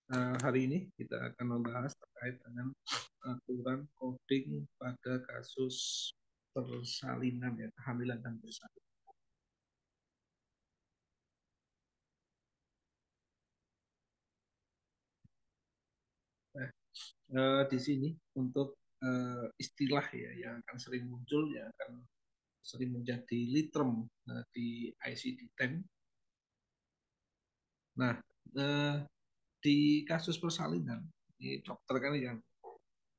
Hari ini kita akan membahas terkait dengan aturan coding pada kasus persalinan, ya, kehamilan dan persalinan. Nah, di sini untuk istilah ya yang akan sering muncul, yang akan sering menjadi literem di ICD-10. Nah, eh, di kasus persalinan ini dokter kan yang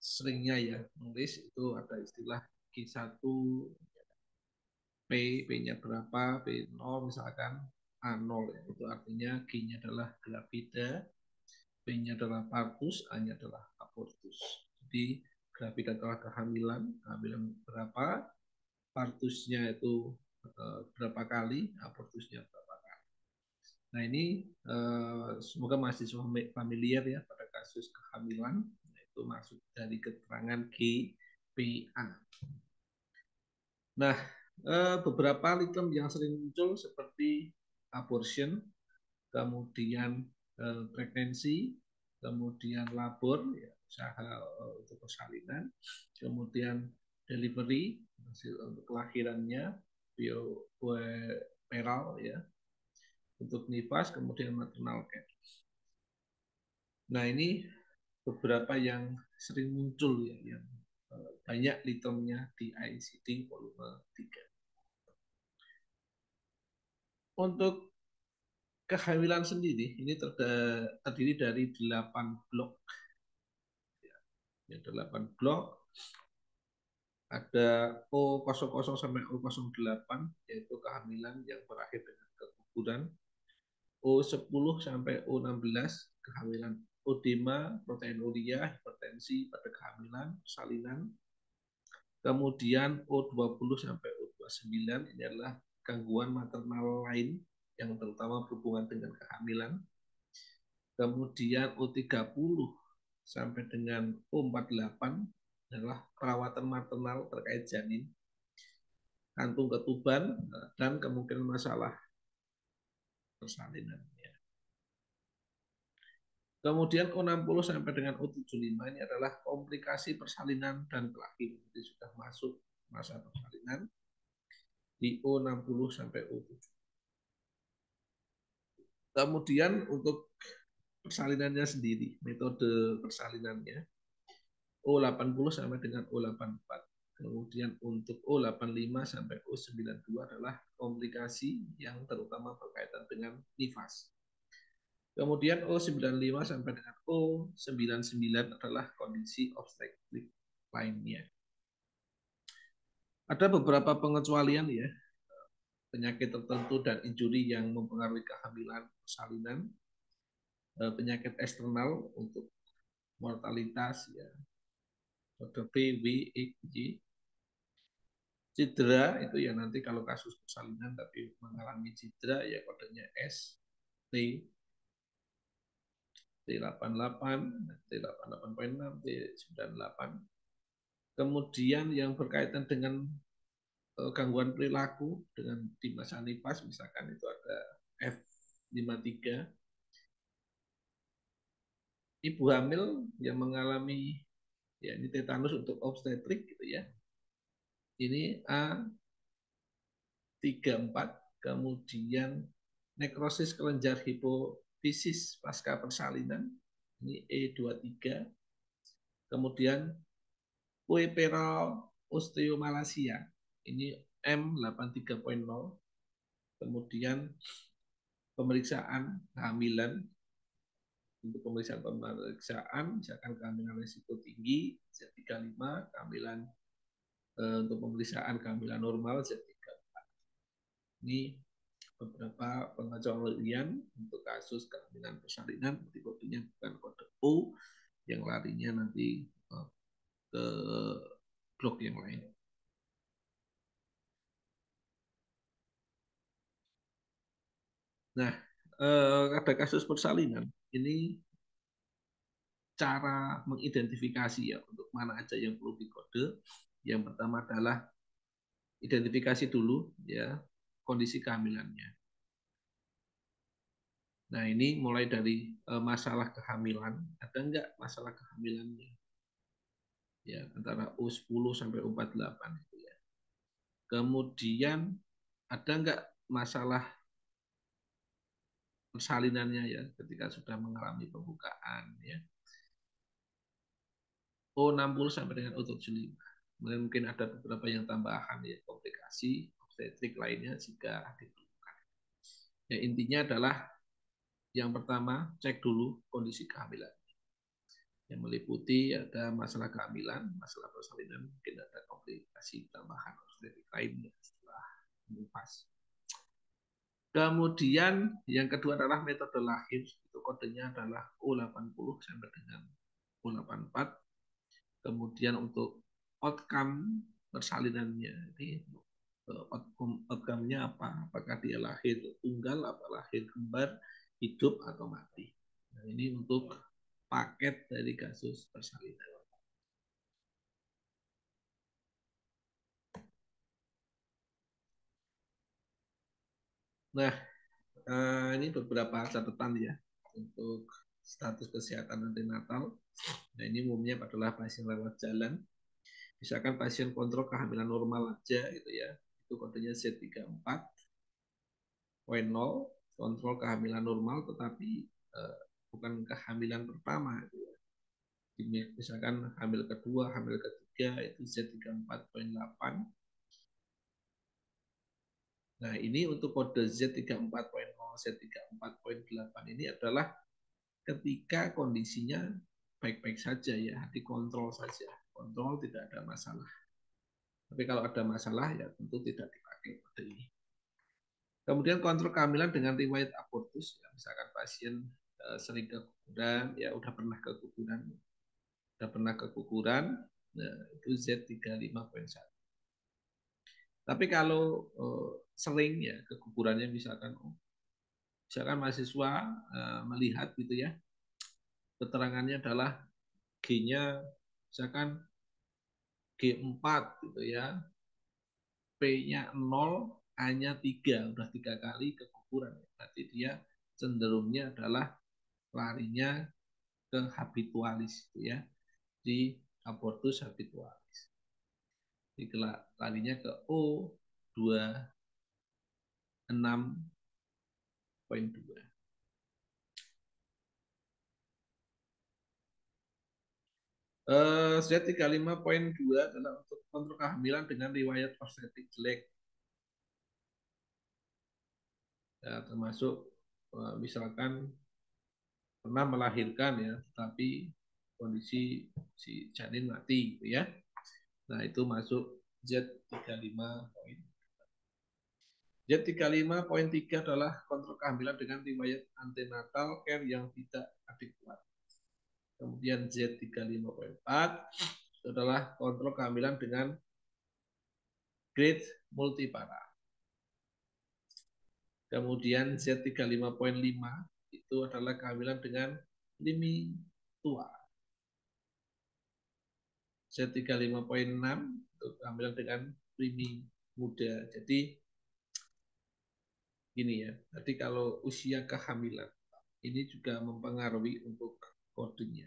seringnya ya nulis itu ada istilah G1, P, P-nya berapa, P0 misalkan A0 ya. Itu artinya G-nya adalah gravida, P-nya adalah partus, A-nya adalah abortus. Jadi gravida adalah kehamilan, kehamilan berapa, partusnya itu berapa kali, abortusnya berapa kali. Nah ini semoga mahasiswa familiar ya pada kasus kehamilan, itu maksud dari keterangan GPA. Nah, beberapa litem yang sering muncul seperti abortion, kemudian pregnancy, kemudian labor, ya, usaha untuk persalinan, kemudian delivery, hasil untuk kelahirannya, bioperal, ya, untuk nifas, kemudian maternal care. Nah, ini beberapa yang sering muncul ya, yang banyak litemnya di ICD volume 3. Untuk kehamilan sendiri ini terdiri dari 8 blok. Ya, 8 blok. Ada O00 sampai O08 yaitu kehamilan yang berakhir dengan keguguran. O10 sampai O16 kehamilan odema, proteinuria, hipertensi pada kehamilan, salinan. Kemudian O20 sampai O29 ini adalah gangguan maternal lain yang terutama berhubungan dengan kehamilan. Kemudian U30 sampai dengan U48 adalah perawatan maternal terkait janin, kantung ketuban, dan kemungkinan masalah persalinan. Kemudian U60 sampai dengan U75 ini adalah komplikasi persalinan dan kelahiran. Jadi sudah masuk masa persalinan di U60 sampai U70. Kemudian untuk persalinannya sendiri, metode persalinannya O80 sampai dengan O84. Kemudian untuk O85 sampai O92 adalah komplikasi yang terutama berkaitan dengan nifas. Kemudian O95 sampai dengan O99 adalah kondisi obstetrik lainnya. Ada beberapa pengecualian ya, penyakit tertentu dan injuri yang mempengaruhi kehamilan, persalinan, penyakit eksternal untuk mortalitas ya, kode P, W, E, J. Cedera itu ya nanti kalau kasus persalinan tapi mengalami cedera ya kodenya S, T, T88, T88.6, T98. Kemudian yang berkaitan dengan gangguan perilaku dengan di masa nifas misalkan itu ada F53. Ibu hamil yang mengalami ya ini tetanus untuk obstetrik gitu ya. Ini A34, kemudian nekrosis kelenjar hipofisis pasca persalinan ini E23, kemudian puerperal osteomalacia ini M83.0, kemudian pemeriksaan kehamilan untuk pemeriksaan misalkan kehamilan risiko tinggi Z35, kehamilan untuk pemeriksaan kehamilan normal Z34. Ini beberapa pengecualian untuk kasus kehamilan persalinan, nanti kodenya bukan kode O yang larinya nanti ke blok yang lain. Nah, ada kasus persalinan ini cara mengidentifikasi ya untuk mana aja yang perlu dikode. Yang pertama adalah identifikasi dulu ya kondisi kehamilannya. Nah, ini mulai dari masalah kehamilan, ada nggak masalah kehamilannya? Ya, antara U10 sampai U48 itu ya. Kemudian ada nggak masalah persalinannya ya ketika sudah mengalami pembukaan ya. O60 sampai dengan O75. Kemudian mungkin ada beberapa yang tambahan ya, komplikasi obstetrik lainnya jika diperlukan. Ya, intinya adalah yang pertama cek dulu kondisi kehamilan. Yang meliputi ada masalah kehamilan, masalah persalinan, mungkin ada komplikasi tambahan obstetrik lainnya setelah mengupas. Kemudian yang kedua adalah metode lahir, itu kodenya adalah O80 sampai dengan O84. Kemudian untuk outcome persalinannya, ini outcome-nya apa? Apakah dia lahir tunggal, apa lahir kembar, hidup atau mati? Nah, ini untuk paket dari kasus persalinan. Nah, ini beberapa catatan ya untuk status kesehatan antenatal. Nah, ini umumnya adalah pasien lewat jalan. Misalkan pasien kontrol kehamilan normal aja gitu ya. Itu kodenya Z34.0, kontrol kehamilan normal tetapi bukan kehamilan pertama gitu ya. Misalkan hamil kedua, hamil ketiga itu Z34.8. Nah, ini untuk kode Z34.0, Z34.8 ini adalah ketika kondisinya baik-baik saja ya, dikontrol saja. Kontrol tidak ada masalah. Tapi kalau ada masalah ya tentu tidak dipakai kode ini. Kemudian kontrol kehamilan dengan riwayat abortus, ya, misalkan pasien sering keguguran, ya udah pernah keguguran, nah, itu Z35.1. Tapi kalau sering ya kegugurannya misalkan mahasiswa melihat gitu ya, keterangannya adalah G-nya misalkan G4 gitu ya, P-nya 0, A-nya 3, udah 3 kali keguguran. Berarti dia cenderungnya adalah larinya ke habitualis gitu ya, di abortus habitualis. Jadi larinya ke O26.2. Z35.2 adalah untuk kontrol kehamilan dengan riwayat obstetrik jelek. Ya, termasuk misalkan pernah melahirkan ya, tapi kondisi si janin mati gitu ya. Nah, itu masuk Z35. Z35.3 adalah kontrol kehamilan dengan riwayat antenatal care yang tidak adekuat. Kemudian Z35.4 adalah kontrol kehamilan dengan grade multipara. Kemudian Z35.5 itu adalah kehamilan dengan limi tua. Z35.6 itu kehamilan dengan limi muda. Jadi gini ya, jadi kalau usia kehamilan ini juga mempengaruhi untuk kodenya.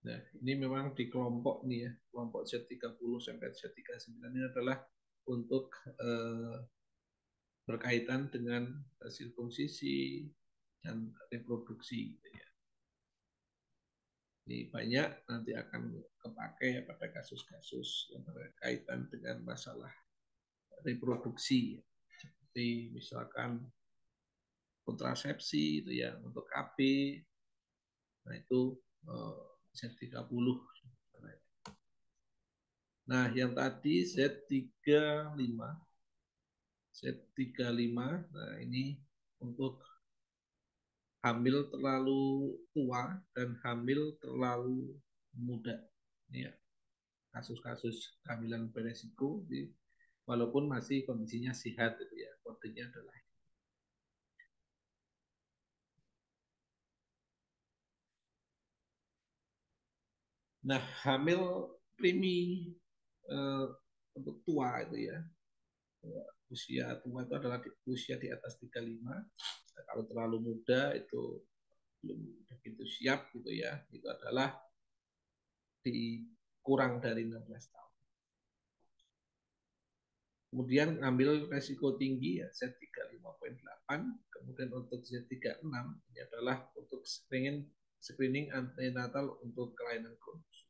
Nah, ini memang di kelompok nih ya, kelompok Z30 sampai Z39 ini adalah untuk berkaitan dengan sirkumsisi dan reproduksi gitu ya. Ini banyak nanti akan kepakai pada kasus-kasus yang berkaitan dengan masalah reproduksi ya. Seperti misalkan kontrasepsi itu ya untuk KB, nah itu Z30. Nah, yang tadi Z35, Z35, nah ini untuk hamil terlalu tua dan hamil terlalu muda. Ini ya, kasus-kasus kehamilan beresiko, walaupun masih kondisinya sehat itu ya, kodenya adalah. Nah, hamil primi eh, untuk tua itu ya, usia tua itu adalah usia di atas 35. Nah, kalau terlalu muda itu belum begitu siap gitu ya, itu adalah dikurang dari 16 tahun. Kemudian ambil resiko tinggi ya Z35,8. Kemudian untuk Z36 ini adalah untuk screening antenatal untuk kelainan kromosom,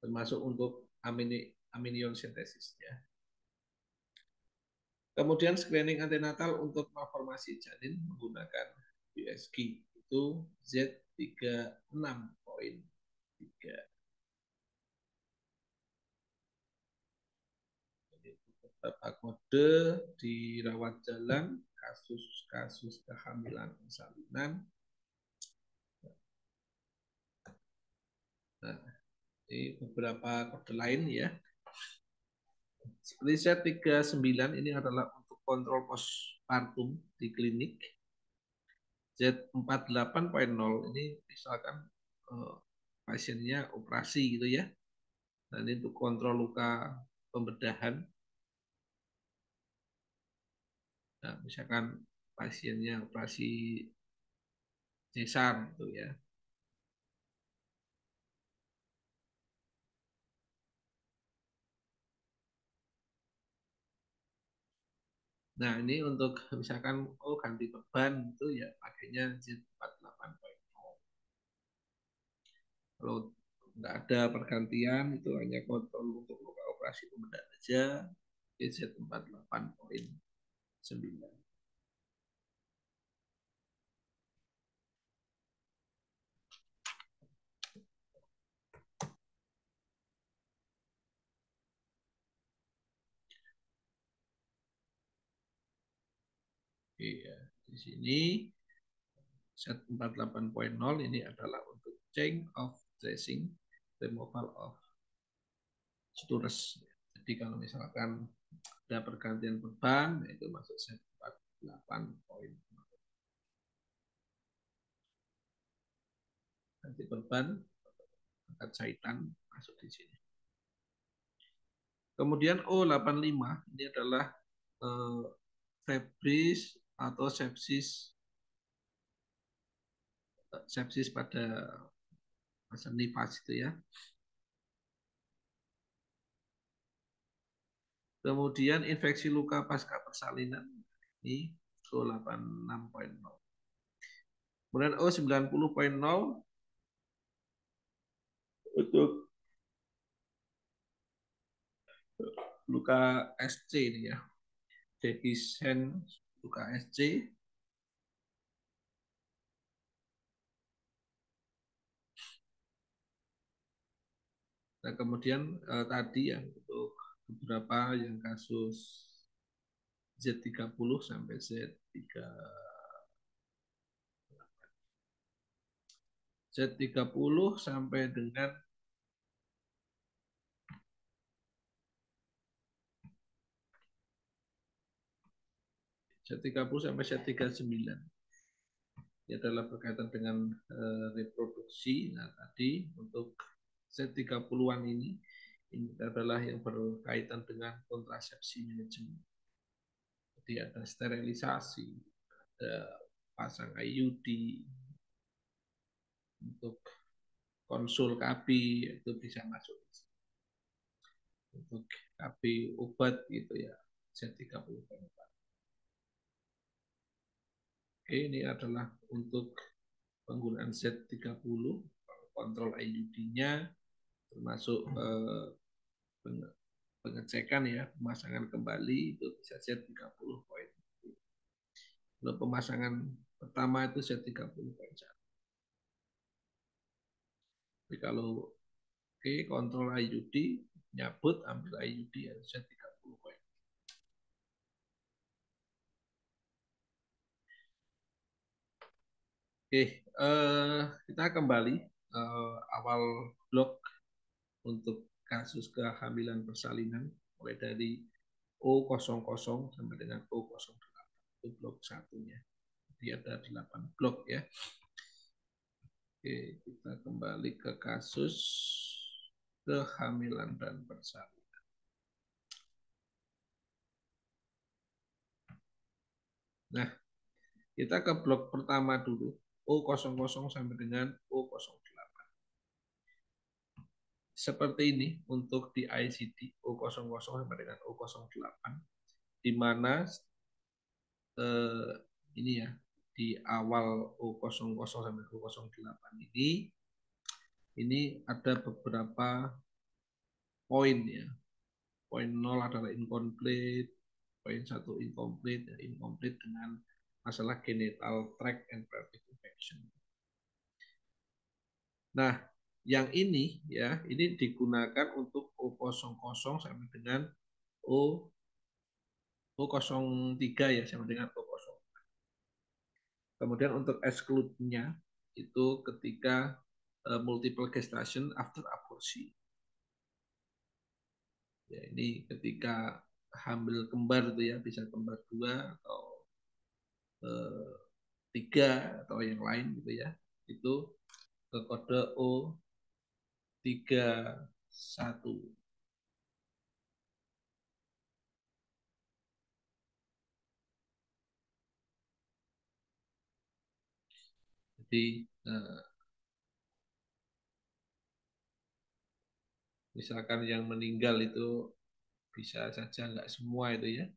termasuk untuk amnion sintesisnya. Kemudian screening antenatal untuk malformasi janin menggunakan USG itu Z36,3. Beberapa kode dirawat jalan, kasus-kasus kehamilan salinan. Nah, ini beberapa kode lain ya. Seperti Z39 ini adalah untuk kontrol postpartum di klinik. Z48.0 ini misalkan eh, pasiennya operasi gitu ya. Dan ini untuk kontrol luka pembedahan. Nah, misalkan pasiennya operasi sesar gitu ya. Nah, ini untuk misalkan ganti beban itu ya pakainya Z48.0. Kalau nggak ada pergantian itu hanya kontrol untuk luka operasi pembedahan aja, Z48.9. Iya, di sini Z48.0 ini adalah untuk change of dressing, removal of sutures. Jadi kalau misalkan ada pergantian beban, itu masuk Z48.0. Ganti beban, angkat jahitan, masuk di sini. Kemudian O85 ini adalah eh, febris atau sepsis pada masa nifas itu ya. Kemudian infeksi luka pasca persalinan ini O86.0. Kemudian O90.0 untuk luka SC ini ya. Defisen luka SC. Nah, kemudian tadi yang untuk beberapa yang kasus Z30 sampai Z30 sampai dengan Z30 sampai Z39. Ini adalah berkaitan dengan reproduksi. Nah, tadi untuk Z30-an ini adalah yang berkaitan dengan kontrasepsi manajemen. Jadi ada sterilisasi, ada pasang IUD, untuk konsul KB itu bisa masuk. Untuk KB obat gitu ya, Z30.4. Oke, ini adalah untuk penggunaan Z30, kontrol IUD-nya, termasuk pengecekan ya, pemasangan kembali itu bisa Z30 poin. Untuk pemasangan pertama itu Z30 poin. Jadi kalau kontrol IUD, nyabut ambil IUD ya Z30 poin. Oke, kita kembali awal blog. untuk kasus kehamilan persalinan mulai dari O00 sampai dengan O08. Itu blok satunya. Jadi ada 8 blok ya. Oke, kita kembali ke kasus kehamilan dan persalinan. Nah, kita ke blok pertama dulu, O00 sampai dengan O08. Seperti ini untuk di ICD O00 sampai dengan O08, di mana ini ya, di awal O00 sampai O08 ini ada beberapa poin ya. Poin 0 adalah incomplete, poin 1 incomplete, ya, incomplete dengan masalah genital tract and pelvic infection. Nah, yang ini ya, ini digunakan untuk O00 sampai dengan O03 ya, sampai dengan O0. Kemudian untuk exclude-nya itu ketika multiple gestation after abortion. Ya, ini ketika hamil kembar itu ya, bisa kembar 2 atau 3 atau yang lain gitu ya. Itu ke kode O31. Jadi misalkan yang meninggal itu bisa saja nggak semua itu ya,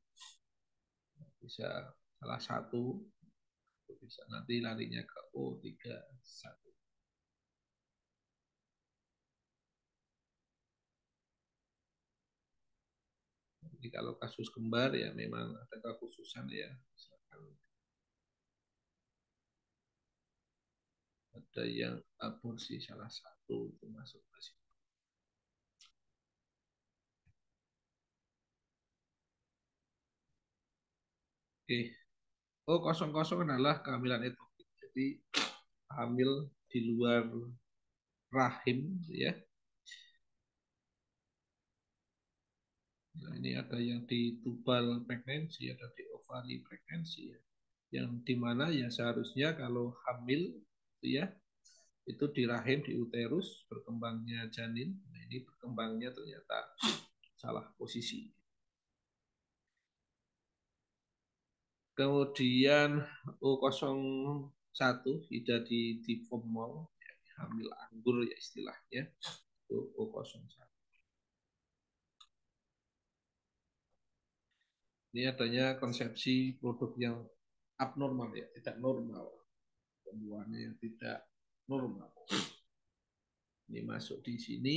bisa salah satu, bisa nanti larinya ke O31. Jadi kalau kasus kembar ya memang ada kekhususan ya, misalkan ada yang aborsi salah satu itu masuk ke situ. Oke, O00 adalah kehamilan ektopik. Jadi hamil di luar rahim ya. Nah, ini ada yang di tubal pregnancy, ada di ovary pregnancy ya. Yang dimana ya seharusnya kalau hamil itu ya, itu di rahim, di uterus berkembangnya janin. Nah, ini berkembangnya ternyata salah posisi. Kemudian O01 tidak di formal, ya, hamil anggur ya istilahnya, itu O01. Ini adanya konsepsi produk yang abnormal ya, tidak normal. Pembuahannya yang tidak normal. Ini masuk di sini.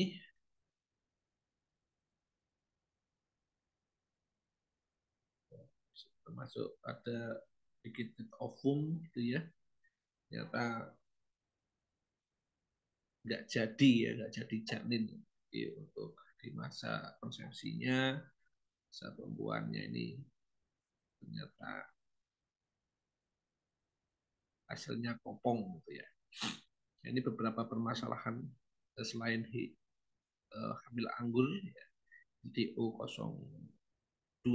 Termasuk ada sedikit ovum gitu ya. Ternyata nggak jadi ya, nggak jadi janin. Jadi untuk di masa konsepsinya, masa pembuahannya ini ternyata hasilnya kopong gitu ya. Ini beberapa permasalahan selain hamil anggur ya, di O02.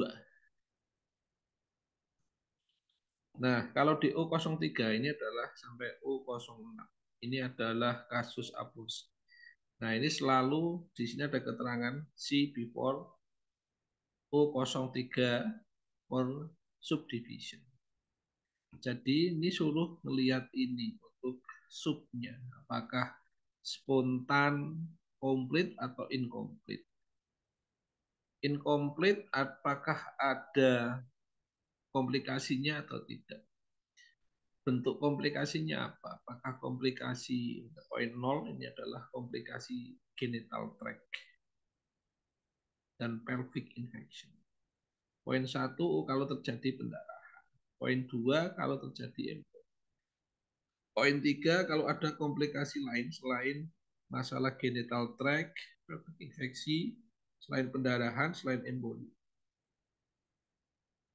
Nah, kalau di O03 ini adalah sampai O06. Ini adalah kasus aborsi. Nah, ini selalu di sini ada keterangan C before O03 for subdivision. Jadi ini suruh melihat ini untuk subnya. Apakah spontan, komplit, atau incomplete. Incomplete apakah ada komplikasinya atau tidak. Bentuk komplikasinya apa? Apakah komplikasi poin 0 ini adalah komplikasi genital tract dan pelvic infection. Poin 1 kalau terjadi pendarahan. Poin 2 kalau terjadi emboli. Poin 3 kalau ada komplikasi lain selain masalah genital tract, pelvic infeksi, selain pendarahan, selain emboli.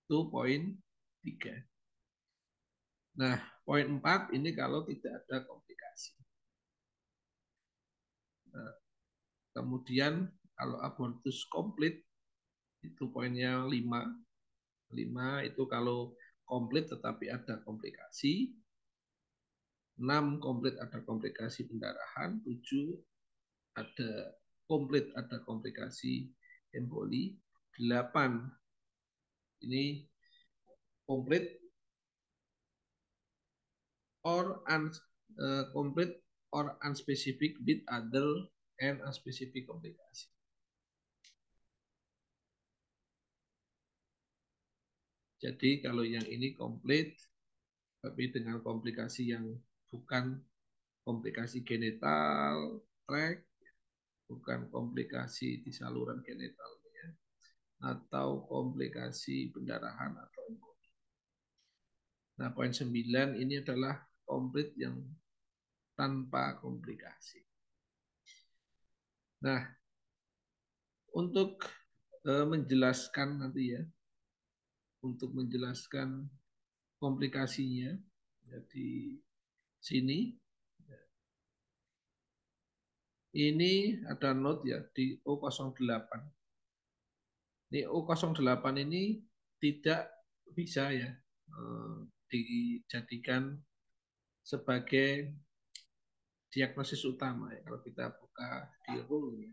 Itu poin 3. Nah, poin 4 ini kalau tidak ada komplikasi. Nah, Kemudian kalau abortus komplit itu poinnya 5. 5 itu kalau komplit tetapi ada komplikasi. 6 komplit ada komplikasi pendarahan. 7 ada komplit ada komplikasi emboli. 8 ini komplit or complete or unspecific with other and unspecific komplikasi. Jadi kalau yang ini komplit tapi dengan komplikasi yang bukan komplikasi genital tract, bukan komplikasi di saluran genitalnya, atau komplikasi pendarahan atau emboli. Nah, poin 9 ini adalah komplit yang tanpa komplikasi. Nah, untuk menjelaskan nanti ya, untuk menjelaskan komplikasinya, jadi sini ini ada note ya di O08. Ini O08 ini tidak bisa ya dijadikan sebagai diagnosis utama ya. Kalau kita buka di rule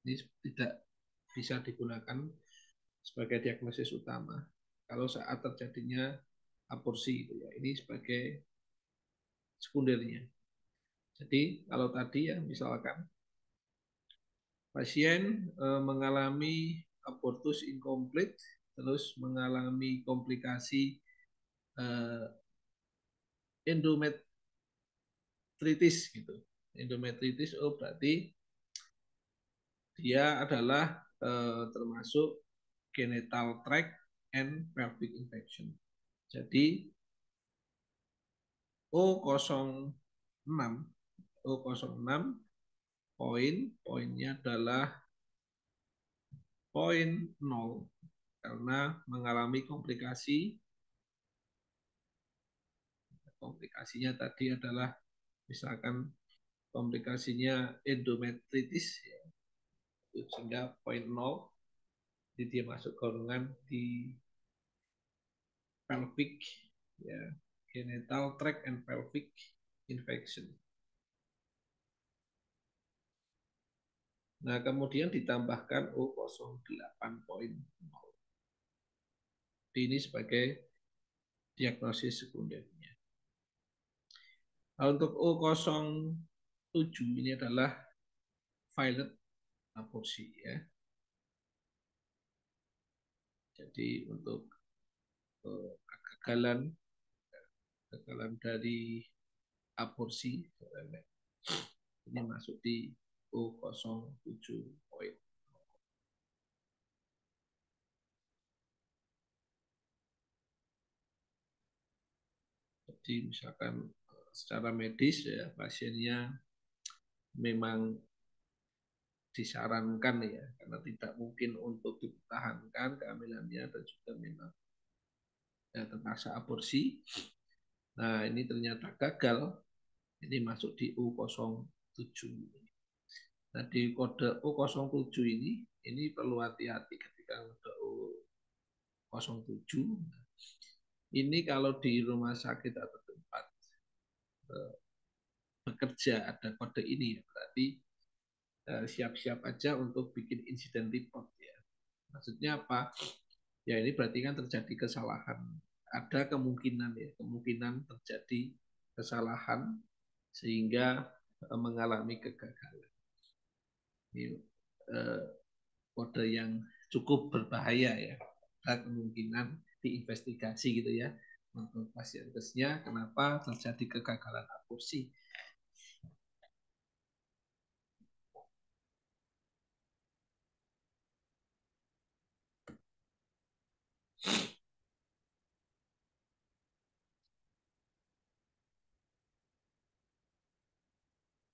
ini tidak bisa digunakan sebagai diagnosis utama. Kalau saat terjadinya aborsi itu ya, ini sebagai sekundernya. Jadi kalau tadi ya misalkan pasien mengalami abortus incomplete, terus mengalami komplikasi endometritis gitu. Endometritis oh berarti dia adalah termasuk genital tract and pelvic infection. Jadi O06 O06 poinnya adalah poin 0 karena mengalami komplikasinya tadi adalah misalkan komplikasinya endometritis ya, sehingga poin 0 jadi dia masuk golongan di pelvic ya, genital tract and pelvic infection. Nah, kemudian ditambahkan O08.0. Ini sebagai diagnosis sekundernya. Nah, untuk O07 ini adalah violent aborsi ya. Jadi untuk kegagalan dari aborsi ini masuk di O07 poin. Jadi misalkan secara medis ya pasiennya memang disarankan ya karena tidak mungkin untuk dipertahankan kehamilannya dan juga memang ya, terpaksa aborsi. Nah ini ternyata gagal, ini masuk di U07. Nah di kode U07 ini perlu hati-hati ketika kode U07. Ini kalau di rumah sakit atau tempat bekerja ada kode ini berarti siap-siap aja untuk bikin insiden report ya. Maksudnya apa? Ya ini berarti kan terjadi kesalahan. Ada kemungkinan ya, kemungkinan terjadi kesalahan sehingga mengalami kegagalan. Ini kode yang cukup berbahaya ya. Ada kemungkinan diinvestigasi gitu ya untuk pasien tesnya kenapa terjadi kegagalan aborsi.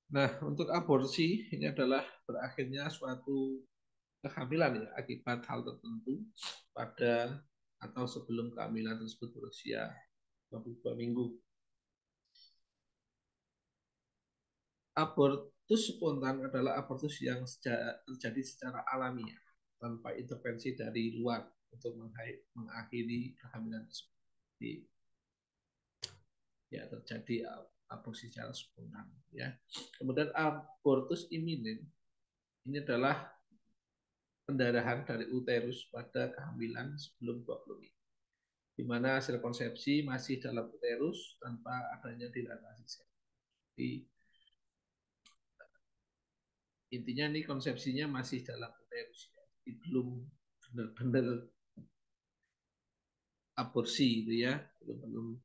Nah, untuk aborsi ini adalah berakhirnya suatu kehamilan ya akibat hal tertentu pada atau sebelum kehamilan tersebut berusia 22 minggu. Abortus spontan adalah abortus yang terjadi secara alamiah tanpa intervensi dari luar untuk mengakhiri kehamilan tersebut. Jadi, ya terjadi aborsi secara spontan ya. Kemudian abortus iminen ini adalah pendarahan dari uterus pada kehamilan sebelum 20 minggu, di mana hasil konsepsi masih dalam uterus tanpa adanya dilatasi sel. Jadi intinya nih konsepsinya masih dalam uterus ya. Jadi belum benar-benar aborsi itu ya, belum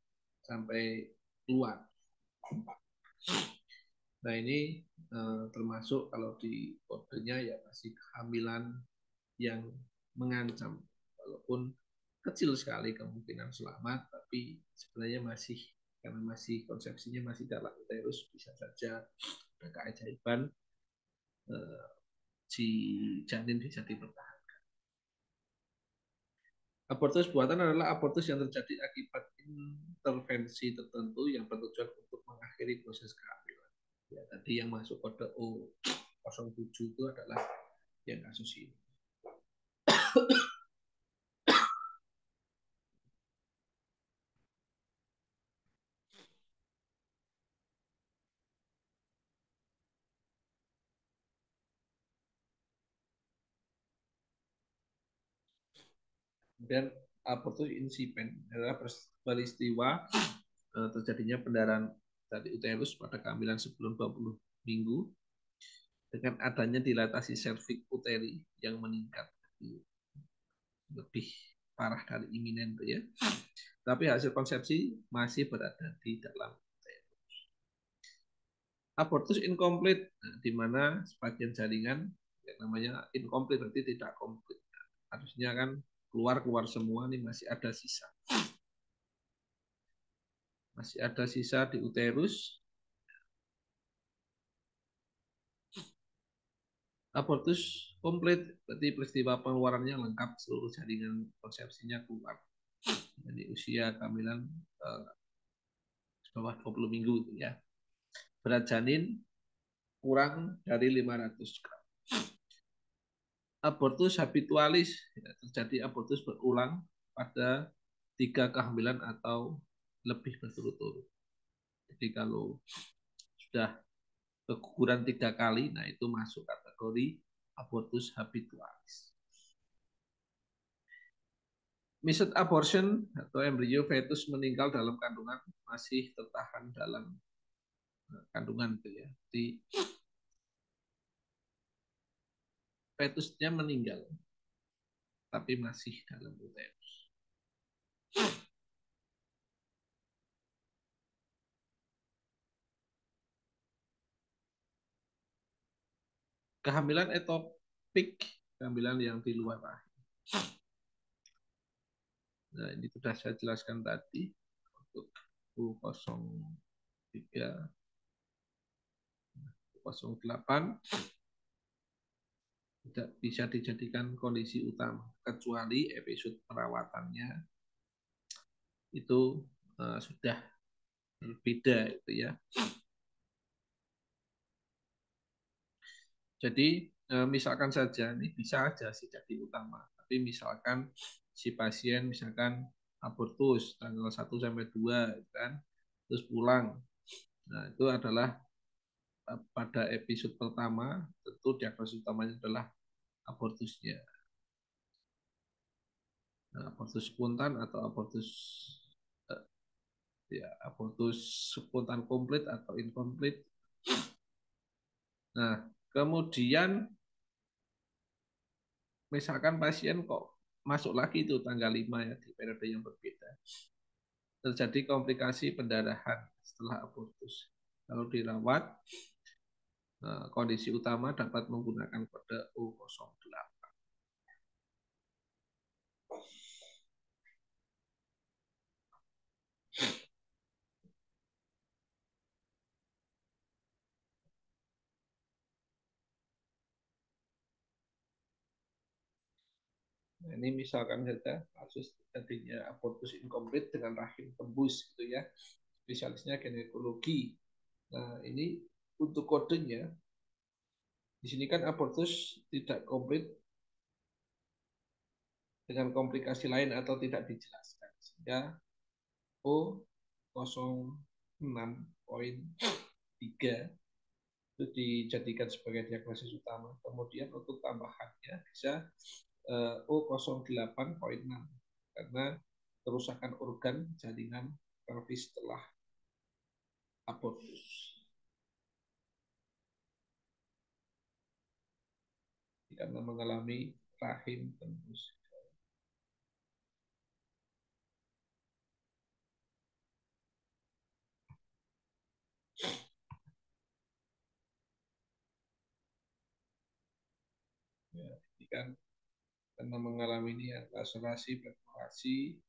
sampai keluar. Nah ini termasuk kalau di kodenya ya masih kehamilan yang mengancam, walaupun kecil sekali kemungkinan selamat, tapi sebenarnya masih, karena masih konsepsinya masih dalam uterus, bisa saja ada keajaiban si janin bisa dipertahankan. Abortus buatan adalah abortus yang terjadi akibat intervensi tertentu yang bertujuan untuk mengakhiri proses kehamilan. Ya, tadi yang masuk kode O07 itu adalah yang kasus ini. Kemudian abortus insipens adalah peristiwa terjadinya pendarahan dari uterus pada kehamilan sebelum 20 minggu dengan adanya dilatasi serviks uteri yang meningkat, lebih parah dari iminen ya. Tapi hasil konsepsi masih berada di dalam uterus. Abortus incomplete, di mana sebagian jaringan yang namanya incomplete berarti tidak komplit. Harusnya kan keluar semua, nih masih ada sisa. Masih ada sisa di uterus. Abortus komplit berarti peristiwa pengeluarannya lengkap, seluruh jaringan konsepsinya keluar. Jadi usia kehamilan bawah 20 minggu itu ya. Berat janin kurang dari 500 gram. Abortus habitualis, ya, terjadi abortus berulang pada 3 kehamilan atau lebih berturut-turut. Jadi kalau sudah keguguran 3 kali, nah itu masuk kategori abortus habitualis. Missed abortion atau embrio fetus meninggal dalam kandungan masih tertahan dalam kandungan itu ya. Jadi fetusnya meninggal tapi masih dalam uterus. Kehamilan etopik, kehamilan yang di luar rahim. Nah, ini sudah saya jelaskan tadi untuk U03, U08 tidak bisa dijadikan kondisi utama kecuali episode perawatannya itu sudah berbeda itu ya. Jadi misalkan saja ini bisa aja sih jadi utama, tapi misalkan si pasien misalkan abortus tanggal 1 sampai 2 kan, terus pulang. Nah, itu adalah pada episode pertama tentu diagnosis utamanya adalah abortusnya. Nah, abortus spontan atau abortus eh, ya abortus spontan komplit atau inkomplit. Nah, kemudian misalkan pasien kok masuk lagi itu tanggal 5 ya di periode yang berbeda. Terjadi komplikasi pendarahan setelah abortus. Kalau dirawat, kondisi utama dapat menggunakan kode U08. Nah, ini misalkan saja kasus terjadinya abortus incomplete dengan rahim tembus gitu ya. Spesialisnya ginekologi. Nah, ini untuk kodenya Di sini kan abortus tidak komplit dengan komplikasi lain atau tidak dijelaskan. Sehingga O06.3 itu dijadikan sebagai diagnosis utama. Kemudian untuk tambahannya bisa O08.6 karena kerusakan organ jaringan pelvis setelah abortus. Karena mengalami rahim tembus. Ya, ini kan karena mengalami ini ya, laserasi, perforasi,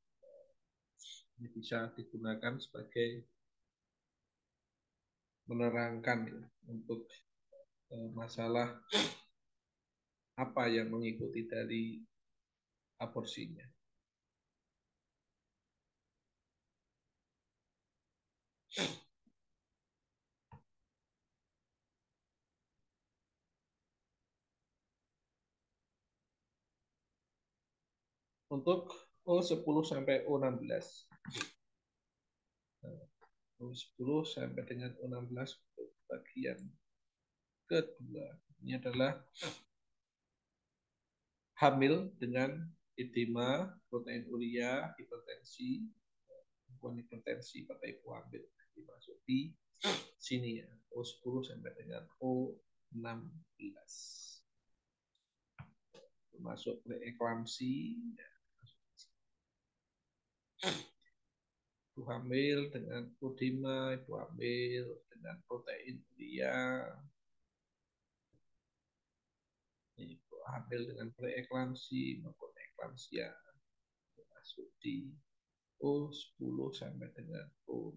ini bisa digunakan sebagai menerangkan ya, untuk masalah apa yang mengikuti dari aborsinya. Untuk O10 sampai O16. Nah, O10 sampai dengan O16 untuk bagian kedua. Ini adalah hamil dengan edema, protein urea, hipertensi, gangguan hipertensi pada ibu hamil. Dimasuk di sini ya, O10 sampai dengan O16. Termasuk preeklamsi, ya, ibu hamil dengan edema, ibu hamil dengan protein urea, ibu hamil dengan preeklamsi maupun eklamsia masuk di O10 sampai dengan O.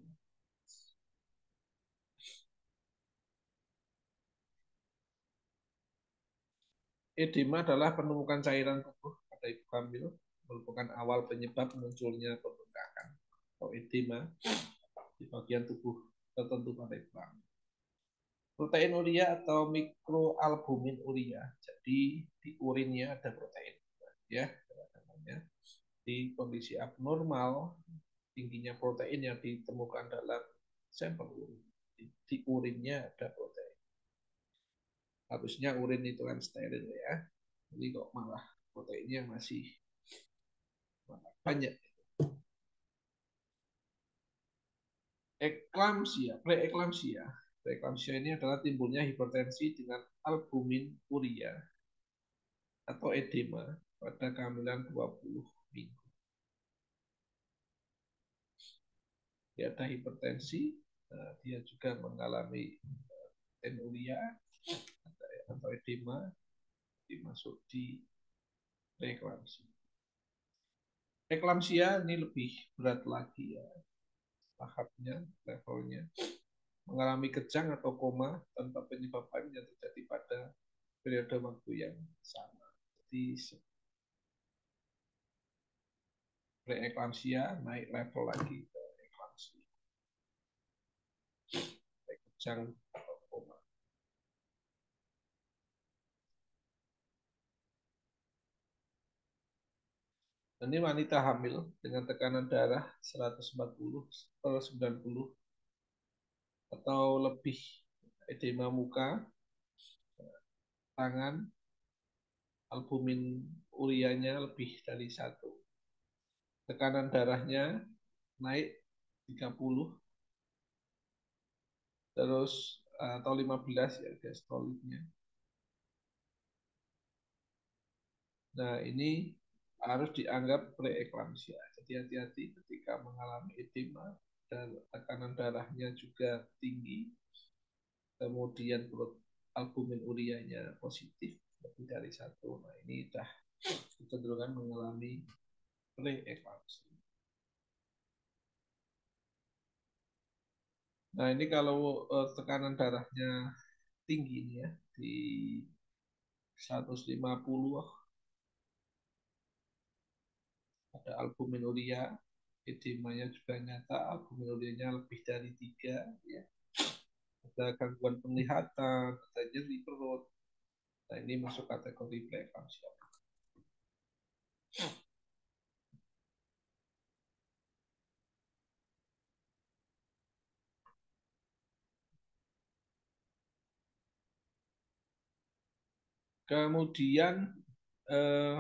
Edema adalah penumpukan cairan tubuh pada ibu hamil, merupakan awal penyebab munculnya pembengkakan atau edema di bagian tubuh tertentu pada ibu hamil. Protein urea atau mikroalbumin urea. Jadi di urinnya ada protein, ya, namanya. Di kondisi abnormal, tingginya protein yang ditemukan dalam sampel urin. Di urinnya ada protein. Harusnya urin itu kan steril ya. Jadi kok malah proteinnya masih banyak. Eklamsia, preeklamsia. Preeklamsia ini adalah timbulnya hipertensi dengan albumin urea atau edema pada kehamilan 20 minggu. Dia ada hipertensi, dia juga mengalami urea atau edema, dimasuk di preeklamsia. Eklamsia ini lebih berat lagi ya, tahapnya, levelnya. Mengalami kejang atau koma tanpa penyebab lain yang terjadi pada periode waktu yang sama. Jadi preeklamsia naik level lagi ke eklamsia. Kejang atau koma. Ini wanita hamil dengan tekanan darah 140/90 atau lebih, edema muka, tangan, albumin ureanya lebih dari 1. Tekanan darahnya naik 30, terus atau 15 ya diastoliknya. Nah, ini harus dianggap preeklamsia. Jadi hati-hati ketika mengalami edema dan tekanan darahnya juga tinggi, kemudian albumin ureanya positif lebih dari 1. Nah, ini sudah kecenderungan mengalami preeklamsia. Nah, ini kalau tekanan darahnya tinggi ini ya, di 150, ada albumin urea, edemanya juga nyata, albumin ureanya lebih dari 3, ya. Ada gangguan penglihatan, ada nyeri perut, Nah, ini masuk kategori preeklamsia. Kemudian eh,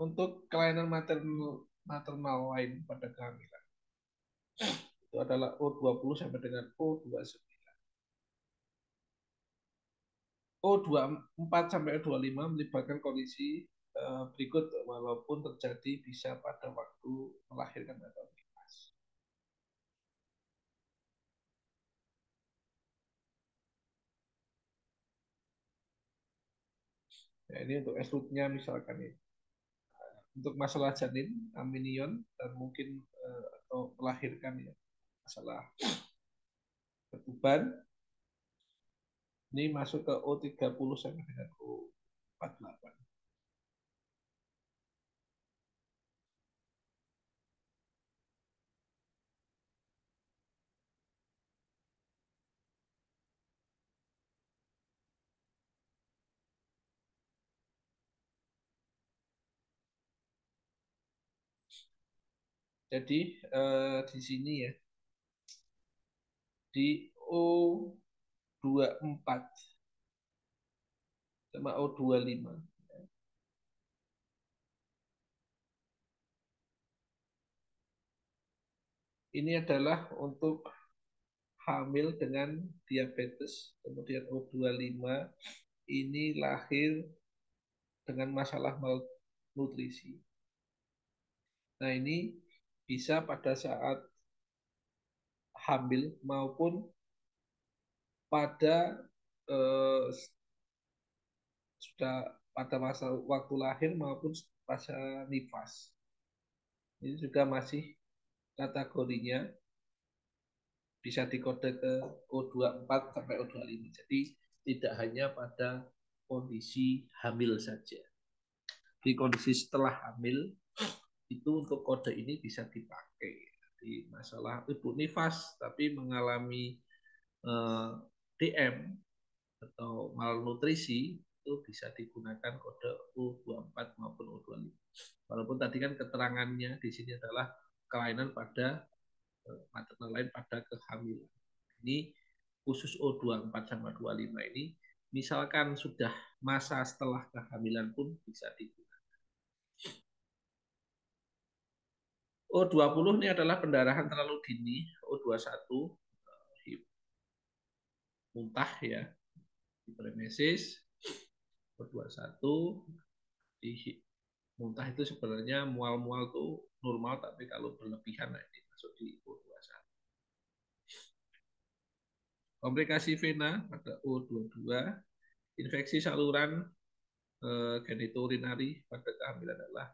untuk kelainan maternal lain pada kehamilan itu adalah O20 sampai dengan O29. O24 sampai O25 melibatkan kondisi berikut walaupun terjadi bisa pada waktu melahirkan atau nifas. Ya, ini untuk esrutnya misalkan ini. Untuk masalah janin, amnion, dan mungkin atau melahirkan ya, masalah ketuban, ini masuk ke O30 sampai dengan O48. Jadi di sini ya, di O24 sama O25 ini adalah untuk hamil dengan diabetes, kemudian O25 ini lahir dengan masalah malnutrisi. Nah, ini bisa pada saat hamil maupun pada eh, sudah pada masa waktu lahir maupun masa nifas. Ini juga masih kategorinya bisa dikode ke O24 sampai O25. Jadi tidak hanya pada kondisi hamil saja. Di kondisi setelah hamil itu untuk kode ini bisa dipakai di masalah ibu nifas tapi mengalami DM atau malnutrisi itu bisa digunakan kode U24 maupun U25. Walaupun tadi kan keterangannya di sini adalah kelainan pada maternal lain pada kehamilan. Ini khusus O24 sama 25 ini misalkan sudah masa setelah kehamilan pun bisa digunakan. O20 ini adalah pendarahan terlalu dini, O21 muntah ya, hiperemesis, O21 di muntah itu sebenarnya mual-mual tuh normal tapi kalau berlebihan nah ini masuk di O21. Komplikasi vena pada O22, infeksi saluran genitourinary pada kehamilan adalah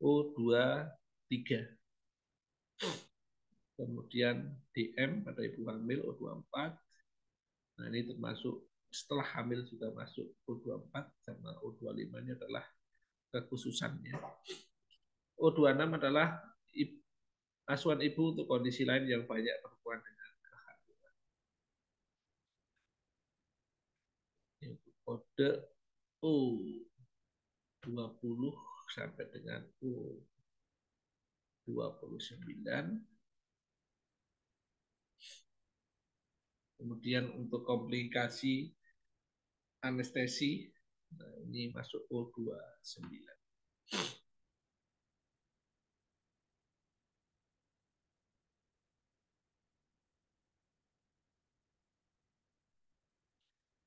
O23. Kemudian DM pada ibu hamil O24. Nah, ini termasuk setelah hamil juga masuk O24 sama O25 ini adalah kekhususannya. O26 adalah asuhan ibu untuk kondisi lain yang banyak berhubungan dengan kehamilan. Kode O20 sampai dengan O29. Kemudian untuk komplikasi anestesi, nah ini masuk O29.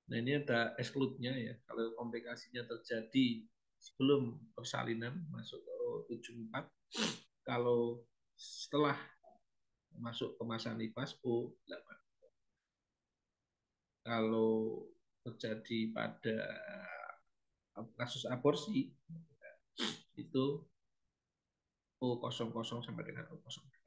Nah ini ada exclude-nya ya. Kalau komplikasinya terjadi sebelum persalinan masuk ke O74. Kalau setelah masuk ke masa nifas O8. Kalau terjadi pada kasus aborsi itu O00 sampai dengan O08.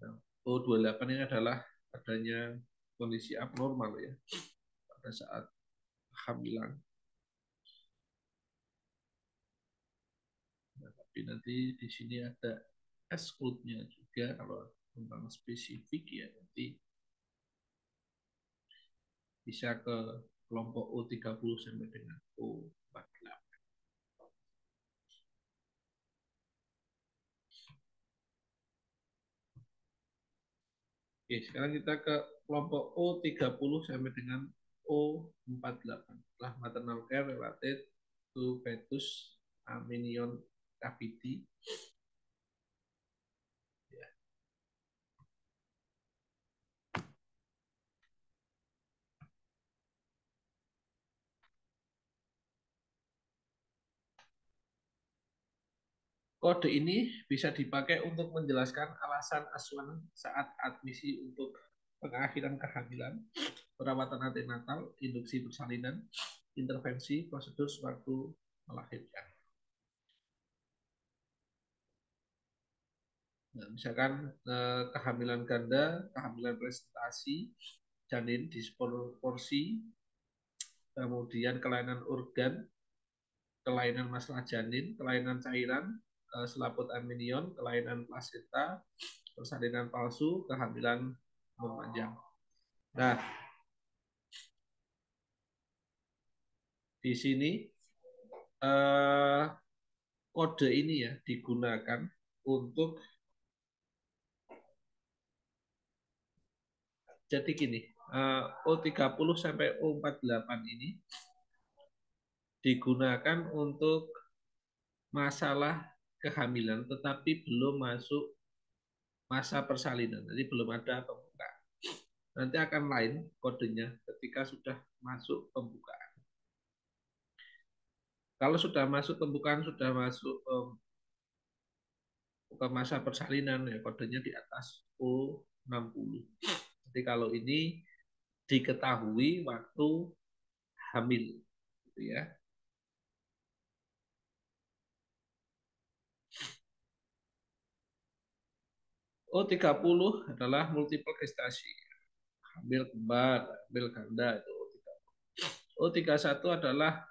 Nah, O28 ini adalah adanya kondisi abnormal ya pada saat kehamilan. Nah, tapi nanti di sini ada exclude-nya juga kalau tentang spesifik ya nanti bisa ke kelompok O30 sampai dengan O48. Oke, sekarang kita ke kelompok O30 sampai dengan O48. Setelah maternal care related to fetus amnion cavity. Ya. Kode ini bisa dipakai untuk menjelaskan alasan asuhan saat admisi untuk pengakhiran kehamilan, perawatan antenatal, induksi persalinan, intervensi, prosedur sewaktu melahirkan. Nah, misalkan kehamilan ganda, kehamilan presentasi, janin disproporsi, kemudian kelainan organ, kelainan masalah janin, kelainan cairan, selaput amnion, kelainan plasenta, persalinan palsu, kehamilan memanjang. Nah, di sini eh, kode ini ya digunakan untuk jadi gini, O30 sampai O48 ini digunakan untuk masalah kehamilan tetapi belum masuk masa persalinan. Jadi belum ada pembukaan. Nanti akan lain kodenya ketika sudah masuk pembukaan. Kalau sudah masuk pembukaan, sudah masuk ke masa persalinan, ya kodenya di atas O60. Jadi kalau ini diketahui waktu hamil, gitu ya. O30 adalah multiple gestasi, hamil kembar, hamil ganda itu O30. O31 adalah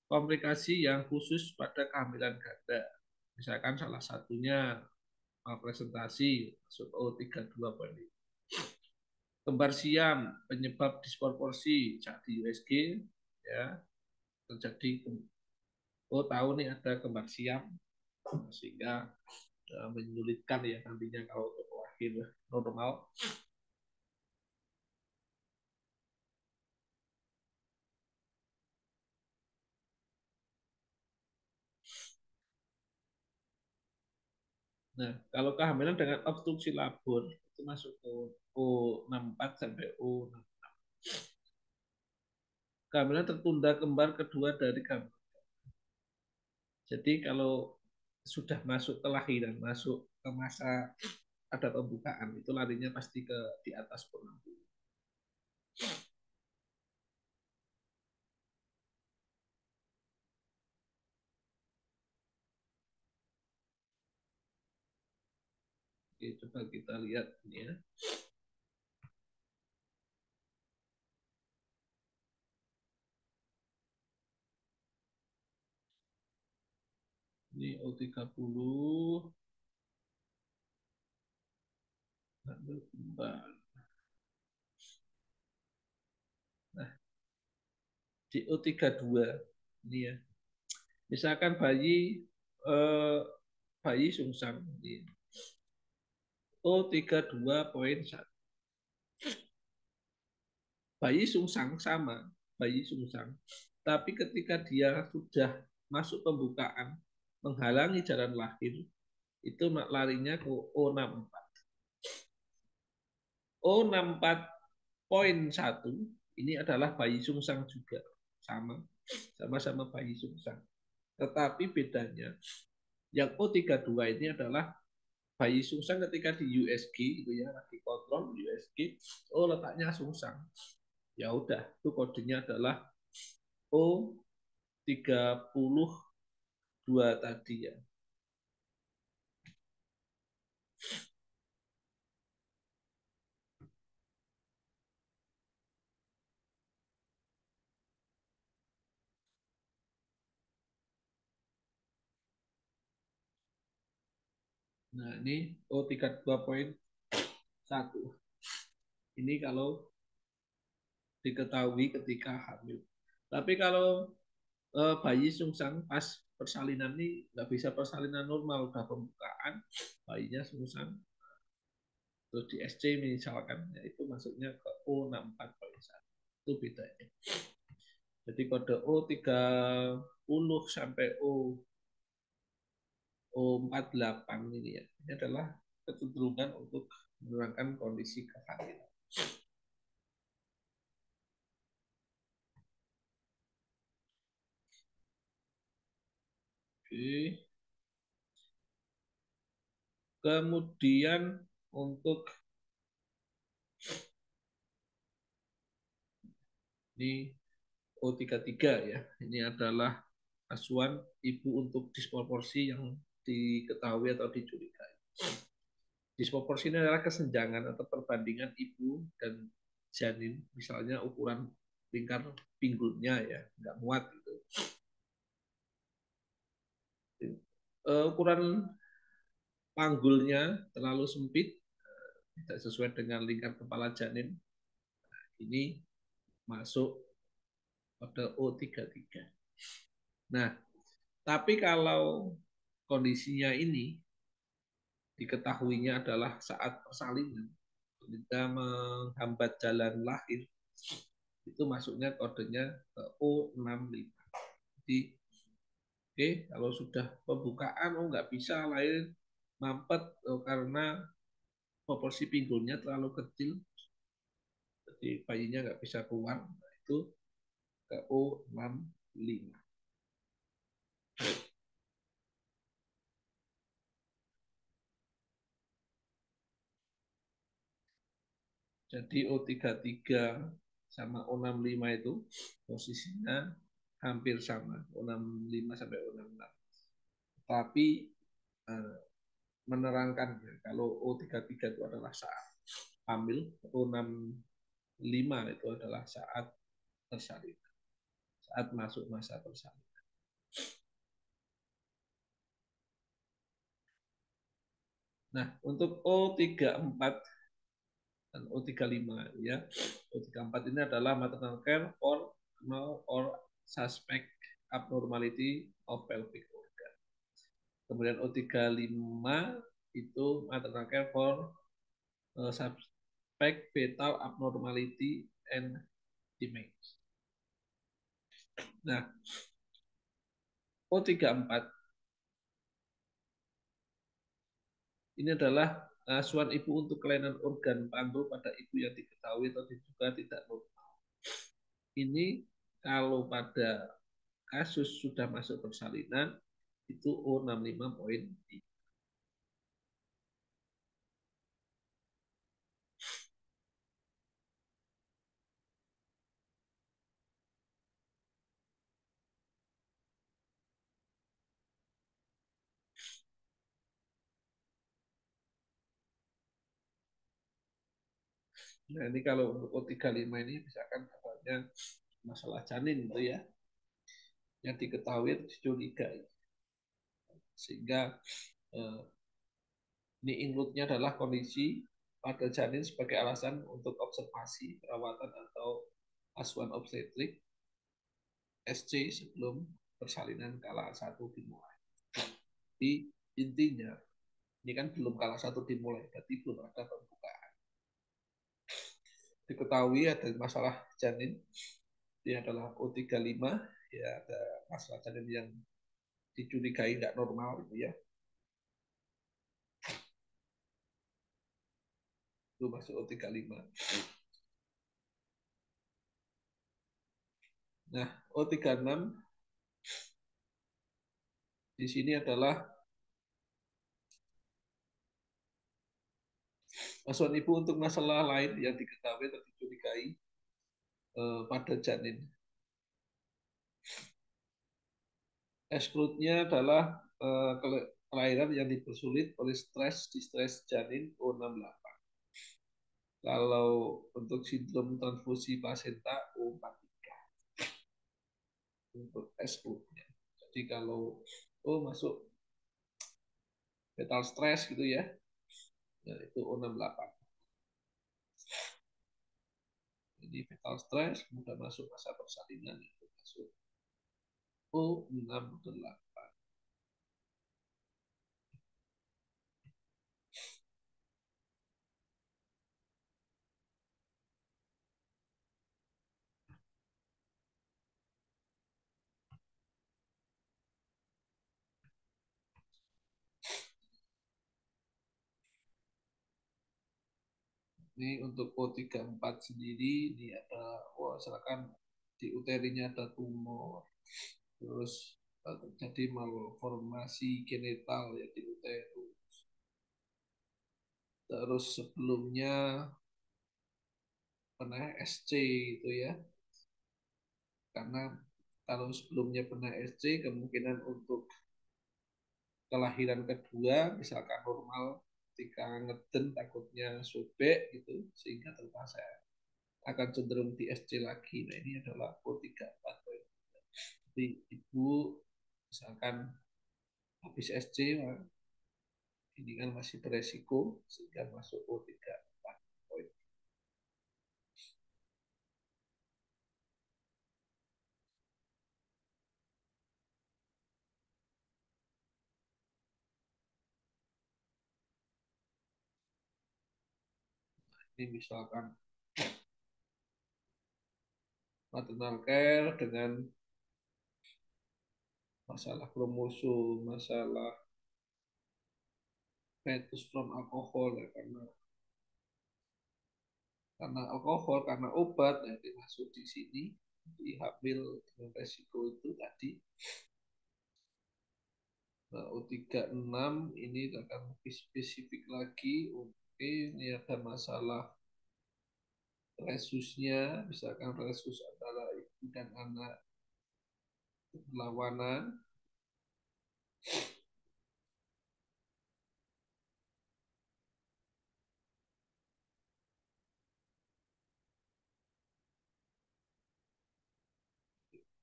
komplikasi yang khusus pada kehamilan ganda. Misalkan salah satunya presentasi masuk O32.5. Kembar siam penyebab disproporsi di USG ya terjadi. Oh tahu nih ada kembar siam sehingga menyulitkan ya nantinya kalau untuk lahir normal. Nah, kalau kehamilan dengan obstruksi labor itu masuk ke O64 sampai O6. Kehamilan tertunda kembar kedua dari kehamilan. Jadi kalau sudah masuk kelahiran, masuk ke masa ada pembukaan, itu larinya pasti ke di atas O60. Oke, coba kita lihat ini ya. Ini O30 ambil kembar. Nah, di O32 ini ya. Misalkan eh, bayi sungsang ini. O32.1. Bayi sungsang sama, bayi sungsang. Tapi ketika dia sudah masuk pembukaan, menghalangi jalan lahir, itu larinya ke O64. O64.1 ini adalah bayi sungsang juga, sama-sama bayi sungsang. Tetapi bedanya, yang O32 ini adalah bayi sungsang ketika di USG itu ya, lagi kontrol USG, oh letaknya sungsang. Ya udah, itu kodenya adalah O32 tadi ya. Nah, ini O32.1. Ini kalau diketahui ketika hamil. Tapi kalau bayi sungsang pas persalinan ini nggak bisa persalinan normal, udah pembukaan, bayinya sungsang, terus di SC misalkan, ya itu masuknya ke O64.1. Itu bedanya. Jadi kode O30 sampai O48 ini ya, ini adalah kecenderungan untuk menerangkan kondisi kehamilan. Oke. Kemudian untuk ini O33 ya, ini adalah asuhan ibu untuk disproporsi yang diketahui atau dicurigai. Disproporsi ini adalah kesenjangan atau perbandingan ibu dan janin, misalnya ukuran lingkar pinggulnya ya, nggak muat gitu. Ukuran panggulnya terlalu sempit, tidak sesuai dengan lingkar kepala janin, ini masuk pada O33. Nah, tapi kalau kondisinya ini diketahuinya adalah saat persalinan, kita menghambat jalan lahir, itu masuknya kodenya ke O65. Jadi, oke, kalau sudah pembukaan, oh nggak bisa lahir mampet karena proporsi pinggulnya terlalu kecil, jadi bayinya nggak bisa keluar, nah, itu ke O65. Jadi O33 sama O65 itu posisinya hampir sama, O65 sampai O66. Tapi eh, menerangkan ya, kalau O33 itu adalah saat hamil, O65 itu adalah saat tersalin, saat masuk masa tersalin. Nah, untuk O34 dan O35 ya. O34 ini adalah maternal care for no or suspect abnormality of pelvic organ. Kemudian O35 itu maternal care for suspect fetal abnormality and damage. Nah, O34 ini adalah asuhan ibu untuk kelainan organ panggul pada ibu yang diketahui atau diduga tidak normal. Ini kalau pada kasus sudah masuk persalinan itu O65.3. Nah, ini kalau untuk O35 ini misalkan katanya masalah janin itu ya, yang diketahui atau dicurigai. Sehingga eh, ini include-nya adalah kondisi pada janin sebagai alasan untuk observasi, perawatan atau asuhan obstetrik SC sebelum persalinan kala satu dimulai. Jadi intinya ini kan belum kala satu dimulai, berarti belum ada pembukaan. Diketahui ada masalah janin, ini adalah O35, ya ada masalah janin yang dicurigai nggak normal gitu ya, itu masuk O35. Nah, O36 di sini adalah asuhan ibu untuk masalah lain yang diketahui atau dicurigai pada janin. Exclude-nya adalah kelahiran yang dipersulit oleh stres di stres janin O68. Kalau untuk sindrom transfusi plasenta O43 untuk exclude-nya. Jadi kalau masuk fetal stress gitu ya. Ya, itu O68. Jadi fetal stress sudah masuk masa persalinan itu masuk O68. Ini untuk O34 sendiri, ini ada, wah silakan di uterinya ada tumor, terus terjadi malformasi genital ya di uterus. Terus sebelumnya pernah SC itu ya, karena kalau sebelumnya pernah SC kemungkinan untuk kelahiran kedua misalkan normal, ketika ngeden takutnya sobek gitu sehingga terpaksa akan cenderung di SC lagi. Nah ini adalah O34. Jadi ibu misalkan habis SC ini kan masih beresiko sehingga masuk O34 poin. Ini misalkan maternal care dengan masalah kromosom, masalah fetus from alkohol ya, karena alkohol, karena obat yang dimaksud di sini diambil dengan resiko itu tadi. Nah, O36 ini akan lebih spesifik lagi. Oke, ini ada masalah resusnya, misalkan resus antara ibu dan anak berlawanan.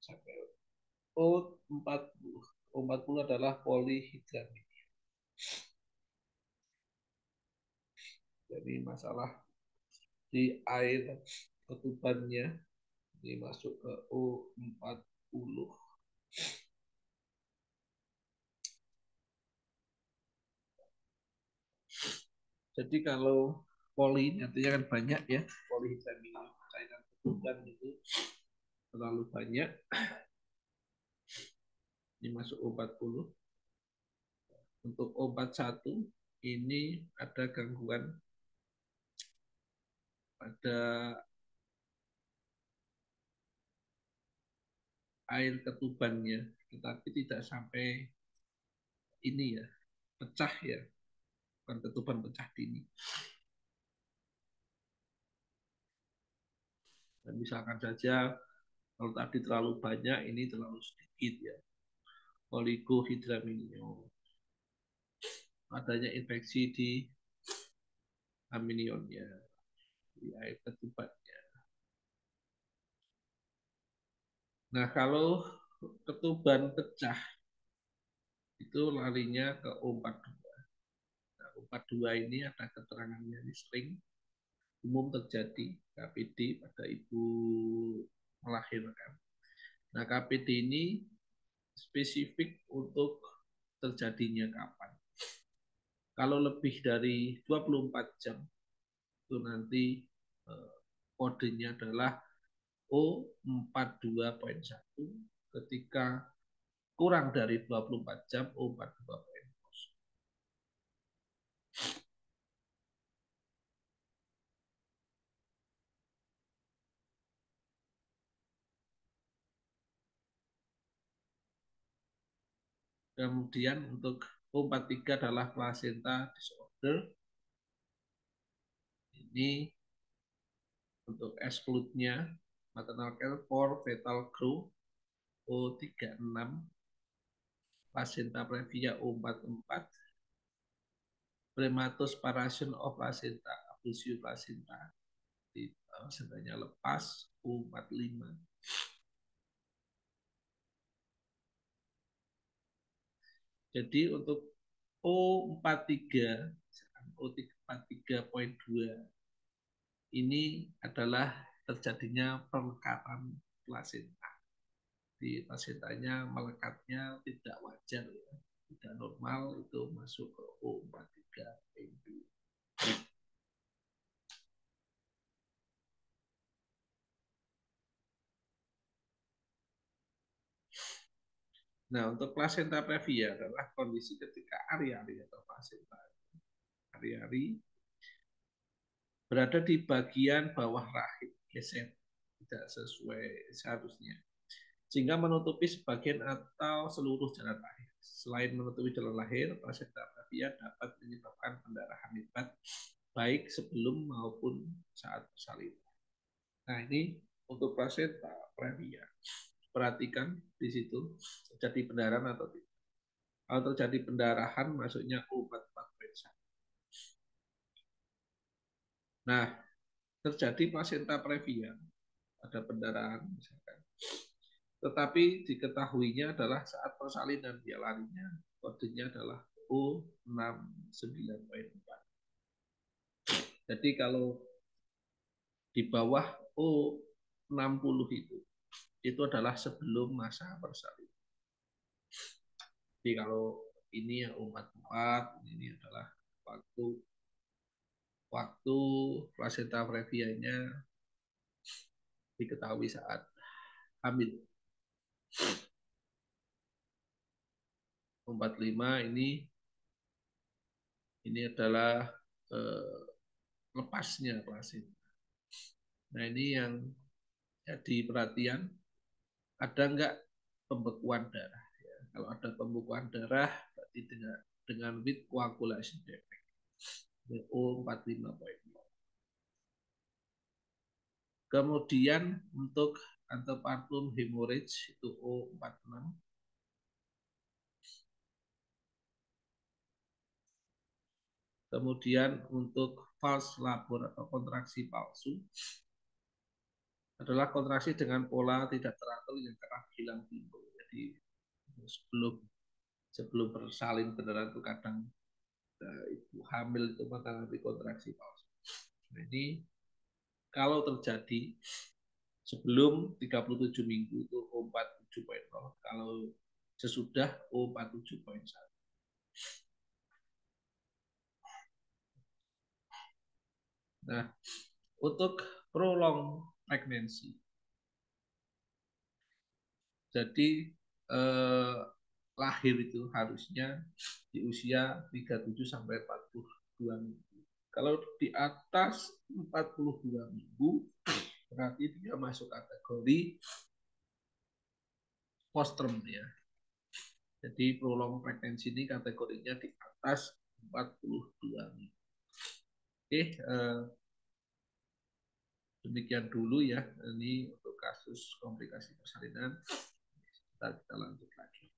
Sampai O40. O40 adalah polihidraminium. Jadi masalah di air ketubannya ini masuk ke O40. Jadi kalau poli artinya kan banyak ya, polihidraminium cairan ketuban itu terlalu banyak, ini masuk O40. Untuk O41 ini ada gangguan pada air ketubannya, tetapi tidak sampai ini ya, pecah ya, bukan ketuban pecah dini. Dan misalkan saja kalau tadi terlalu banyak, ini terlalu sedikit ya. Oligohydramnion. Adanya infeksi di aminionnya, di air ketubannya. Nah, kalau ketuban pecah, itu larinya ke O42. Nah, O42 ini ada keterangannya di sering umum terjadi KPD pada ibu melahirkan. Nah, KPD ini spesifik untuk terjadinya kapan. Kalau lebih dari 24 jam, itu nanti kodenya adalah O42.1. Ketika kurang dari 24 jam, O42.0. Kemudian untuk O43 adalah placenta disorder. Ini untuk exclude-nya maternal care for fetal growth O36, placenta previa O44, prematus of placenta, abusio placenta, di placentanya lepas O45. Jadi untuk O43, O43.2 ini adalah terjadinya pelekatan plasenta. Di plasentanya melekatnya tidak wajar, ya. Tidak normal, itu masuk ke O43.2. Nah, untuk plasenta previa adalah kondisi ketika ari-ari atau plasenta ari-ari berada di bagian bawah rahim, geser, tidak sesuai seharusnya, sehingga menutupi sebagian atau seluruh jalan lahir. Selain menutupi jalan lahir, plasenta previa dapat menyebabkan pendarahan hebat, baik sebelum maupun saat persalinan. Nah, ini untuk plasenta previa. Perhatikan di situ terjadi pendarahan atau tidak. Kalau terjadi pendarahan, masuknya O44.1. Nah, terjadi plasenta previa, ada pendarahan misalkan. Tetapi diketahuinya adalah saat persalinan, dia larinya kodenya adalah O69.4. Jadi kalau di bawah O60 itu adalah sebelum masa persalinan. Jadi kalau ini yang O44, ini adalah waktu waktu plasenta previanya diketahui saat hamil. 45 ini adalah eh, lepasnya plasenta. Nah, ini yang jadi perhatian, ada enggak pembekuan darah, ya. Kalau ada pembekuan darah berarti dengan with coagulation defect, O45.0. Kemudian untuk antepartum hemorrhage itu O46. Kemudian untuk false labor atau kontraksi palsu adalah kontraksi dengan pola tidak teratur yang kerap hilang timbul. Jadi sebelum sebelum bersalin beneran itu kadang ibu hamil itu mengalami kontraksi palsu. Nah, ini kalau terjadi sebelum 37 minggu itu O47.0, kalau sesudah O47.1. Nah, untuk prolong pregnancy, jadi eh, lahir itu harusnya di usia 37 sampai 42 minggu. Kalau di atas 42 minggu berarti dia masuk kategori postterm, ya. Jadi prolong pregnancy ini kategorinya di atas 42 minggu. Oke, demikian dulu ya. Ini untuk kasus komplikasi persalinan. Kita lanjut lagi.